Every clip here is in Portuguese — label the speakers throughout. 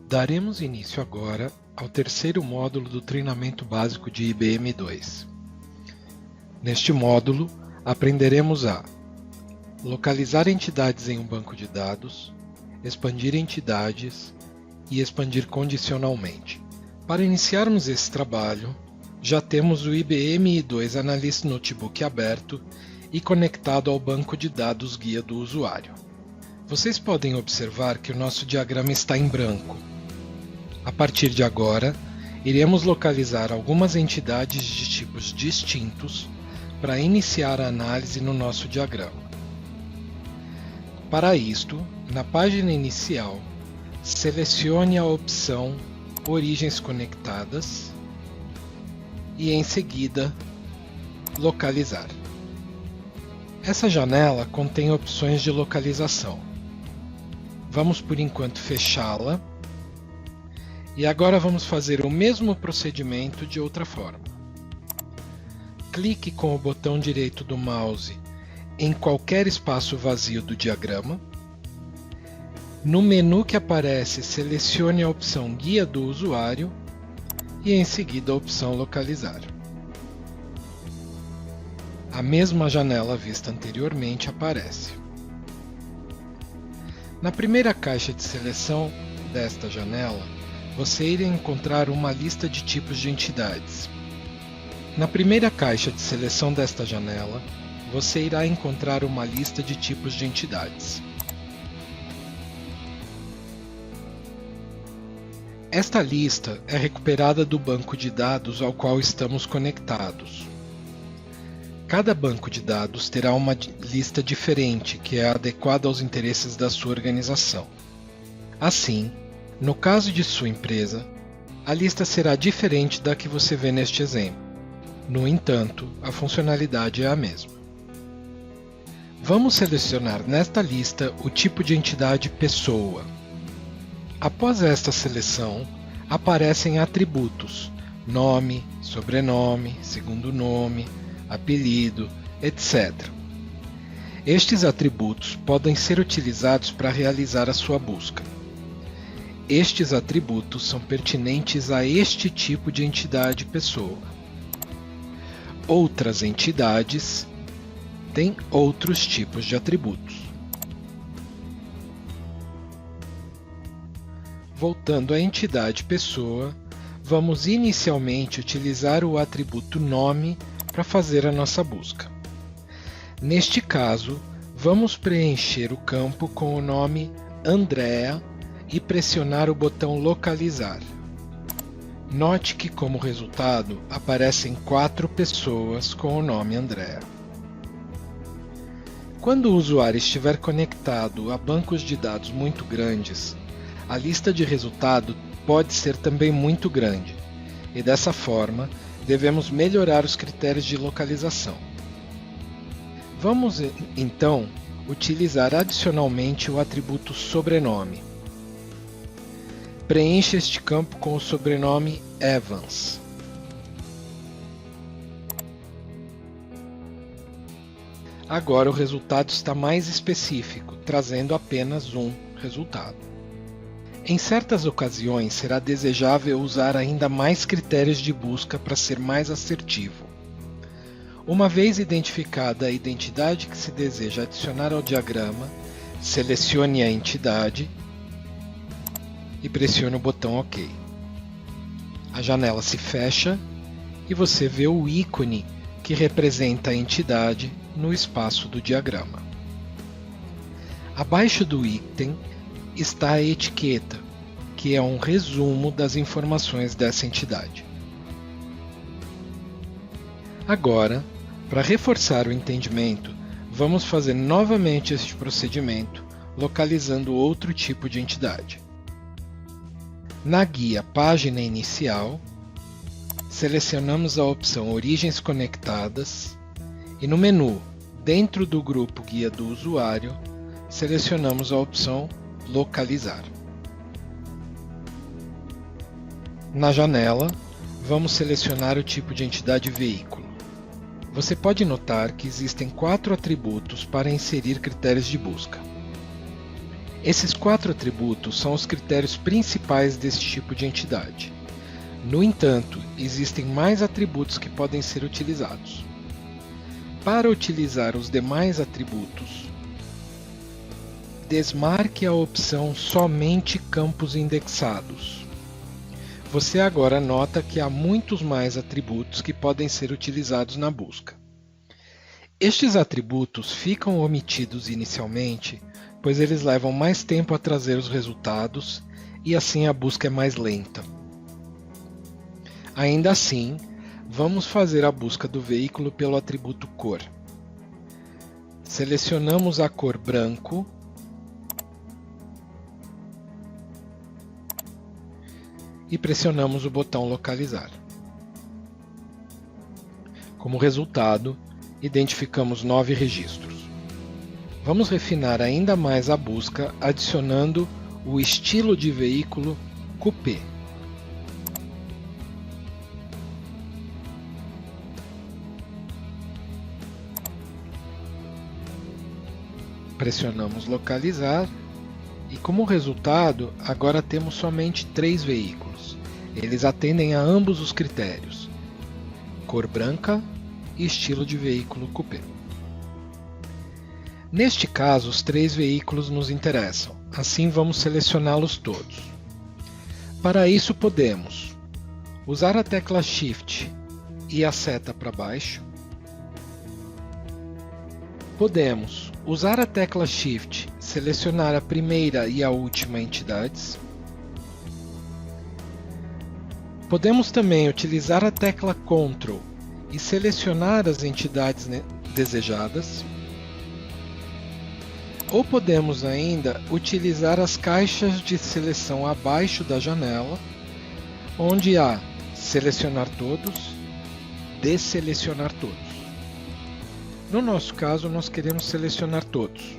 Speaker 1: Daremos início agora ao terceiro módulo do treinamento básico de IBM2. Neste módulo, aprenderemos a localizar entidades em um banco de dados, expandir entidades e expandir condicionalmente. Para iniciarmos esse trabalho, já temos o IBM2 Analyst Notebook aberto e conectado ao banco de dados guia do usuário. Vocês podem observar que o nosso diagrama está em branco. A partir de agora, iremos localizar algumas entidades de tipos distintos para iniciar a análise no nosso diagrama. Para isto, na página inicial, selecione a opção Origens Conectadas e, em seguida, Localizar. Essa janela contém opções de localização. Vamos, por enquanto, fechá-la. E agora vamos fazer o mesmo procedimento de outra forma. Clique com o botão direito do mouse em qualquer espaço vazio do diagrama. No menu que aparece, selecione a opção Guia do Usuário e em seguida a opção Localizar. A mesma janela vista anteriormente aparece. Na primeira caixa de seleção desta janela, você irá encontrar uma lista de tipos de entidades. Na primeira caixa de seleção desta janela, você irá encontrar uma lista de tipos de entidades. Esta lista é recuperada do banco de dados ao qual estamos conectados. Cada banco de dados terá uma lista diferente que é adequada aos interesses da sua organização. Assim, no caso de sua empresa, a lista será diferente da que você vê neste exemplo. No entanto, a funcionalidade é a mesma. Vamos selecionar nesta lista o tipo de entidade pessoa. Após esta seleção, aparecem atributos: nome, sobrenome, segundo nome, apelido, etc. Estes atributos podem ser utilizados para realizar a sua busca. Estes atributos são pertinentes a este tipo de entidade pessoa. Outras entidades têm outros tipos de atributos. Voltando à entidade pessoa, vamos inicialmente utilizar o atributo nome para fazer a nossa busca. Neste caso, vamos preencher o campo com o nome Andréa e pressionar o botão Localizar. Note que, como resultado, aparecem 4 pessoas com o nome Andréa. Quando o usuário estiver conectado a bancos de dados muito grandes, a lista de resultado pode ser também muito grande, e dessa forma, devemos melhorar os critérios de localização. Vamos, então, utilizar adicionalmente o atributo sobrenome. Preencha este campo com o sobrenome Evans. Agora o resultado está mais específico, trazendo apenas um resultado. Em certas ocasiões, será desejável usar ainda mais critérios de busca para ser mais assertivo. Uma vez identificada a identidade que se deseja adicionar ao diagrama, selecione a entidade e pressione o botão OK. A janela se fecha e você vê o ícone que representa a entidade no espaço do diagrama. Abaixo do item está a etiqueta, que é um resumo das informações dessa entidade. Agora, para reforçar o entendimento, vamos fazer novamente este procedimento, localizando outro tipo de entidade. Na guia Página Inicial, selecionamos a opção Origens Conectadas e no menu, dentro do grupo Guia do Usuário, selecionamos a opção Localizar. Na janela, vamos selecionar o tipo de entidade veículo. Você pode notar que existem 4 atributos para inserir critérios de busca. Esses 4 atributos são os critérios principais desse tipo de entidade. No entanto, existem mais atributos que podem ser utilizados. Para utilizar os demais atributos, desmarque a opção Somente campos indexados. Você agora nota que há muitos mais atributos que podem ser utilizados na busca. Estes atributos ficam omitidos inicialmente, pois eles levam mais tempo a trazer os resultados e assim a busca é mais lenta. Ainda assim, vamos fazer a busca do veículo pelo atributo cor. Selecionamos a cor branco e pressionamos o botão localizar. Como resultado, identificamos 9 registros. Vamos refinar ainda mais a busca adicionando o estilo de veículo coupé. Pressionamos localizar e, como resultado, agora temos somente 3 veículos. Eles atendem a ambos os critérios: cor branca e estilo de veículo coupé. Neste caso, os 3 veículos nos interessam, assim vamos selecioná-los todos. Para isso podemos usar a tecla Shift e a seta para baixo. Podemos usar a tecla Shift, selecionar a primeira e a última entidades. Podemos também utilizar a tecla Ctrl e selecionar as entidades desejadas. Ou podemos ainda utilizar as caixas de seleção abaixo da janela, onde há Selecionar todos, Desselecionar todos. No nosso caso, nós queremos selecionar todos.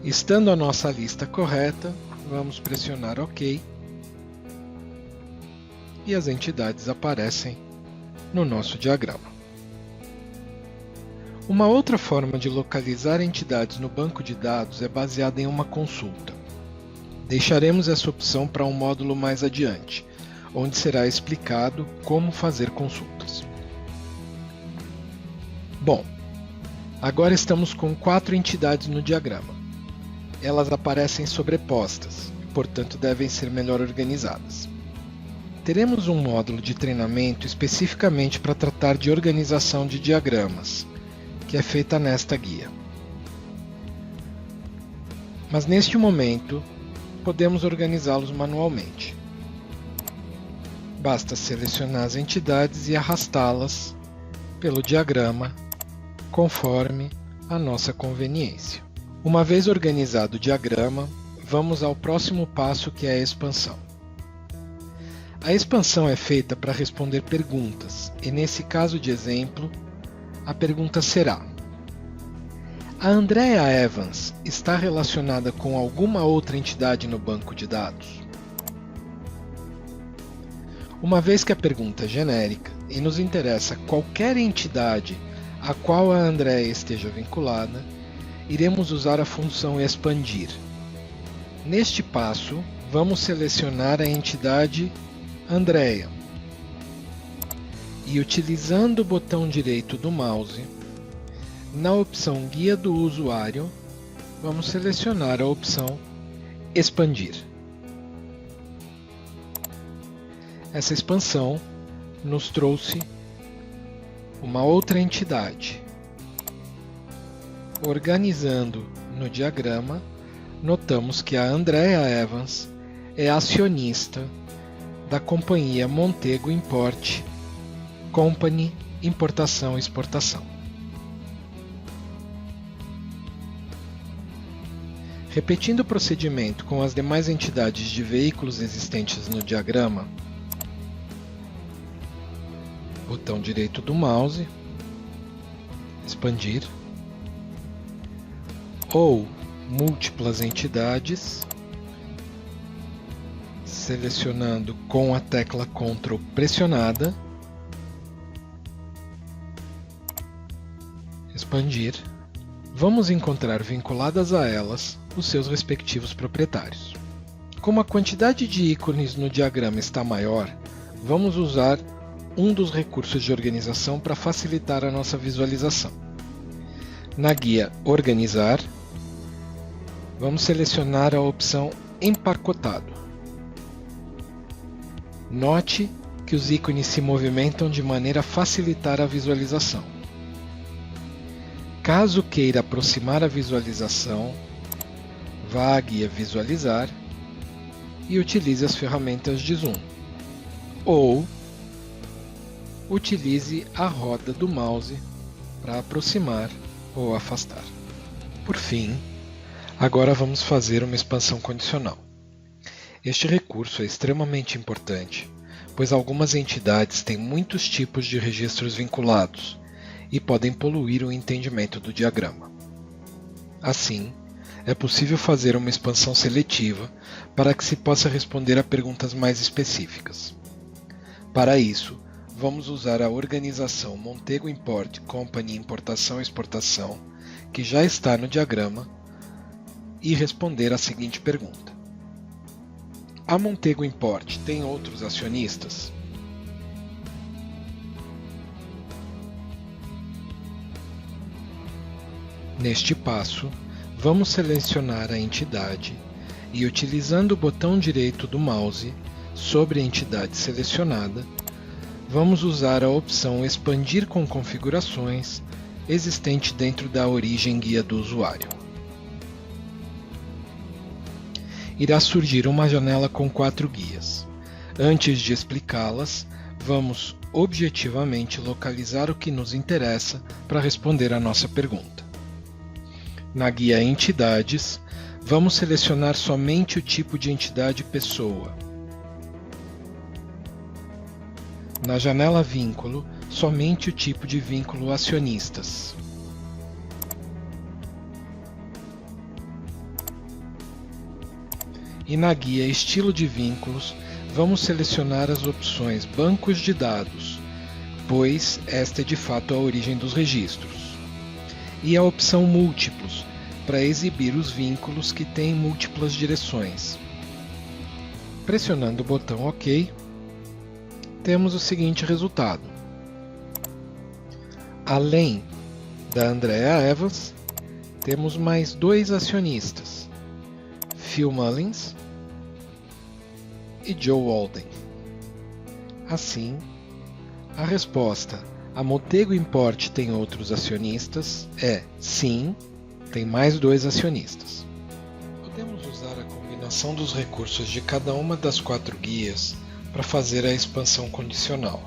Speaker 1: Estando a nossa lista correta, vamos pressionar OK e as entidades aparecem no nosso diagrama. Uma outra forma de localizar entidades no banco de dados é baseada em uma consulta. Deixaremos essa opção para um módulo mais adiante, onde será explicado como fazer consultas. Bom, agora estamos com 4 entidades no diagrama. Elas aparecem sobrepostas, portanto devem ser melhor organizadas. Teremos um módulo de treinamento especificamente para tratar de organização de diagramas, que é feita nesta guia. Mas neste momento, podemos organizá-los manualmente. Basta selecionar as entidades e arrastá-las pelo diagrama conforme a nossa conveniência. Uma vez organizado o diagrama, vamos ao próximo passo, que é a expansão. A expansão é feita para responder perguntas, e nesse caso de exemplo, a pergunta será: a Andrea Evans está relacionada com alguma outra entidade no banco de dados? Uma vez que a pergunta é genérica e nos interessa qualquer entidade a qual a Andrea esteja vinculada, iremos usar a função expandir. Neste passo, vamos selecionar a entidade Andrea e, utilizando o botão direito do mouse, na opção Guia do Usuário, vamos selecionar a opção Expandir. Essa expansão nos trouxe uma outra entidade. Organizando no diagrama, notamos que a Andrea Evans é acionista da companhia Montego Import Company Importação e Exportação. Repetindo o procedimento com as demais entidades de veículos existentes no diagrama, botão direito do mouse, expandir, ou múltiplas entidades, selecionando com a tecla Ctrl pressionada, expandir, vamos encontrar vinculadas a elas os seus respectivos proprietários. Como a quantidade de ícones no diagrama está maior, vamos usar um dos recursos de organização para facilitar a nossa visualização. Na guia Organizar, vamos selecionar a opção Empacotado. Note que os ícones se movimentam de maneira a facilitar a visualização. Caso queira aproximar a visualização, vá à guia Visualizar e utilize as ferramentas de zoom, ou utilize a roda do mouse para aproximar ou afastar. Por fim, agora vamos fazer uma expansão condicional. Este recurso é extremamente importante, pois algumas entidades têm muitos tipos de registros vinculados e podem poluir o entendimento do diagrama. Assim, é possível fazer uma expansão seletiva para que se possa responder a perguntas mais específicas. Para isso, vamos usar a organização Montego Import Company Importação e Exportação, que já está no diagrama, e responder a seguinte pergunta: a Montego Import tem outros acionistas? Neste passo, vamos selecionar a entidade e, utilizando o botão direito do mouse sobre a entidade selecionada, vamos usar a opção Expandir com configurações existente dentro da origem guia do usuário. Irá surgir uma janela com 4 guias. Antes de explicá-las, vamos objetivamente localizar o que nos interessa para responder à nossa pergunta. Na guia Entidades, vamos selecionar somente o tipo de entidade pessoa. Na janela Vínculo, somente o tipo de vínculo acionistas. E na guia Estilo de Vínculos, vamos selecionar as opções Bancos de Dados, pois esta é de fato a origem dos registros, e a opção Múltiplos, para exibir os vínculos que têm múltiplas direções. Pressionando o botão OK, temos o seguinte resultado. Além da Andrea Evans, temos mais 2 acionistas, Phil Mullins e Joe Walden. Assim, a resposta a Montego Import tem outros acionistas é sim, tem mais 2 acionistas. Podemos usar a combinação dos recursos de cada uma das 4 guias para fazer a expansão condicional.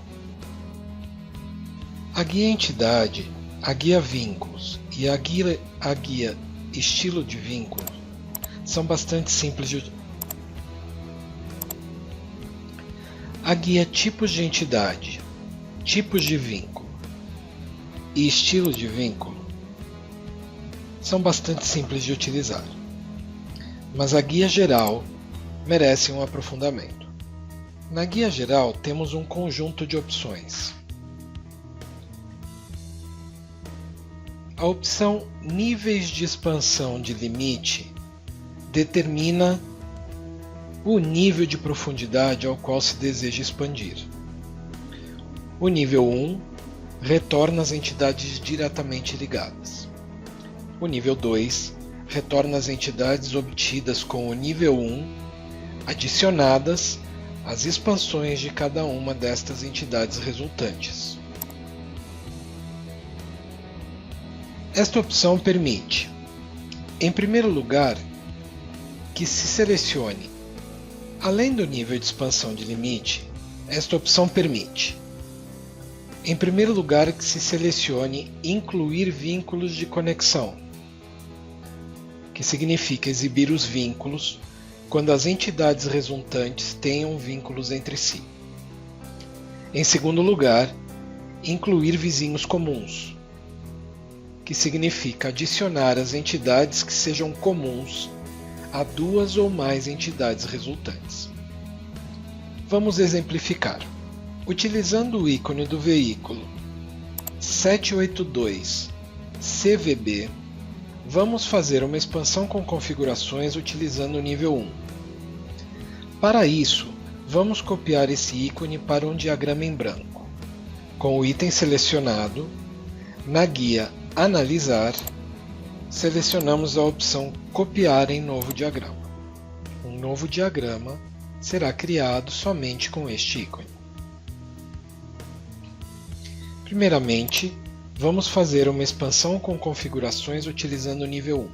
Speaker 1: A guia Entidade, a guia Vínculos e a guia Estilo de Vínculo são bastante simples de A guia Tipos de Entidade, Tipos de Vínculo e Estilo de Vínculo são bastante simples de utilizar, mas a guia geral merece um aprofundamento. Na guia geral temos um conjunto de opções. A opção Níveis de expansão de limite determina o nível de profundidade ao qual se deseja expandir. O nível 1 retorna as entidades diretamente ligadas. O nível 2 retorna as entidades obtidas com o nível 1 adicionadas às expansões de cada uma destas entidades resultantes. Esta opção permite, em primeiro lugar, que se selecione, além do nível de expansão de limite, esta opção permite, em primeiro lugar, que se selecione Incluir vínculos de conexão, que significa exibir os vínculos quando as entidades resultantes tenham vínculos entre si. Em segundo lugar, incluir vizinhos comuns, que significa adicionar as entidades que sejam comuns a 2 ou mais entidades resultantes. Vamos exemplificar. Utilizando o ícone do veículo 782 CVB, vamos fazer uma expansão com configurações utilizando o nível 1. Para isso, vamos copiar esse ícone para um diagrama em branco. Com o item selecionado, na guia Analisar, selecionamos a opção Copiar em novo diagrama. Um novo diagrama será criado somente com este ícone. Primeiramente, vamos fazer uma expansão com configurações utilizando o nível 1.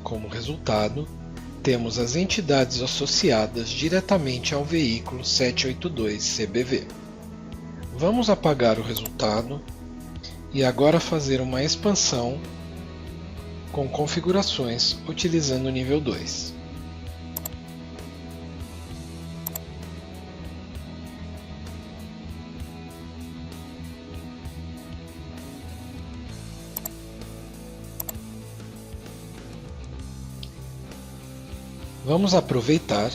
Speaker 1: Como resultado, temos as entidades associadas diretamente ao veículo 782-CBV. Vamos apagar o resultado e agora fazer uma expansão com configurações utilizando o nível 2. Vamos aproveitar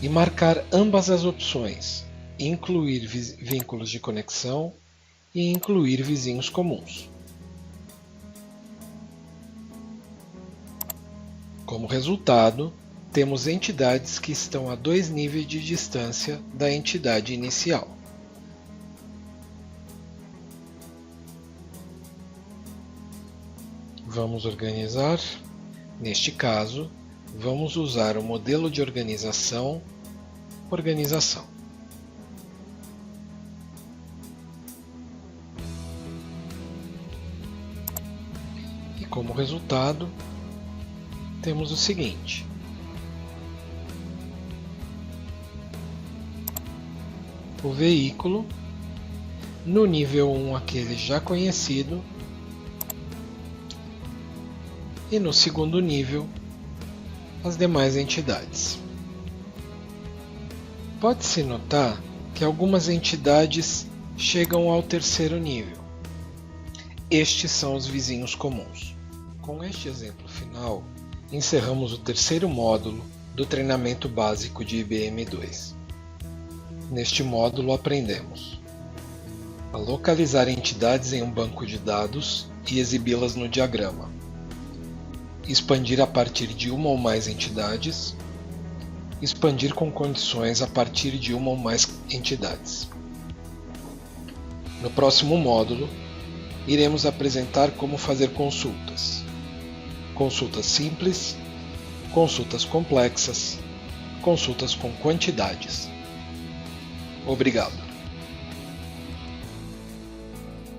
Speaker 1: e marcar ambas as opções, incluir vínculos de conexão e incluir vizinhos comuns. Como resultado, temos entidades que estão a 2 níveis de distância da entidade inicial. Vamos organizar. Neste caso, vamos usar o modelo de organização. E como resultado, temos o seguinte. O veículo, no nível 1 aquele já conhecido, e no segundo nível, as demais entidades. Pode-se notar que algumas entidades chegam ao terceiro nível. Estes são os vizinhos comuns. Com este exemplo final, encerramos o terceiro módulo do treinamento básico de IBM2. Neste módulo aprendemos a localizar entidades em um banco de dados e exibi-las no diagrama, expandir a partir de uma ou mais entidades, expandir com condições a partir de uma ou mais entidades. No próximo módulo, iremos apresentar como fazer consultas. Consultas simples, consultas complexas, consultas com quantidades. Obrigado.